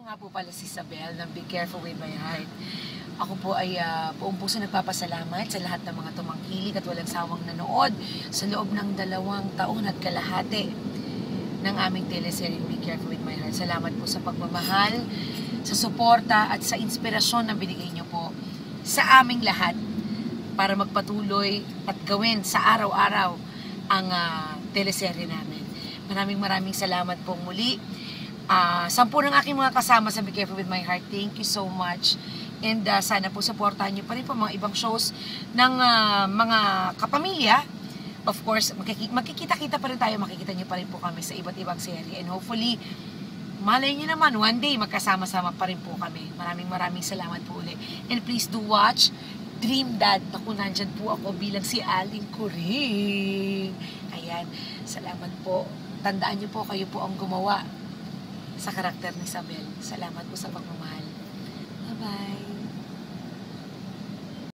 nga po pala si Isabel ng Be Careful With My Heart. Ako po ay buong puso nagpapasalamat sa lahat ng mga tumangkilik at walang sawang nanood sa loob ng 2 taon at kalahati ng aming teleserye Be Careful With My Heart. Salamat po sa pagmamahal, sa suporta at sa inspirasyon na binigay niyo po sa aming lahat para magpatuloy at gawin sa araw-araw ang teleserye namin. Maraming salamat po muli. 10 ng aking mga kasama sa Be Careful With My Heart. Thank you so much. And sana po supportahan niyo pa rin po mga ibang shows ng mga kapamilya. Of course, magkikita-kita pa rin tayo. Makikita niyo pa rin po kami sa iba't ibang serye. And hopefully, malay niyo naman, one day magkasama-sama pa rin po kami. Maraming salamat po ulit. And please do watch Dream Dad. Naku, nandyan po ako bilang si Aling Kuring. Ayan, salamat po. Tandaan niyo po, kayo po ang gumawa sa karakter ni Isabel. Salamat po sa pagmamahal.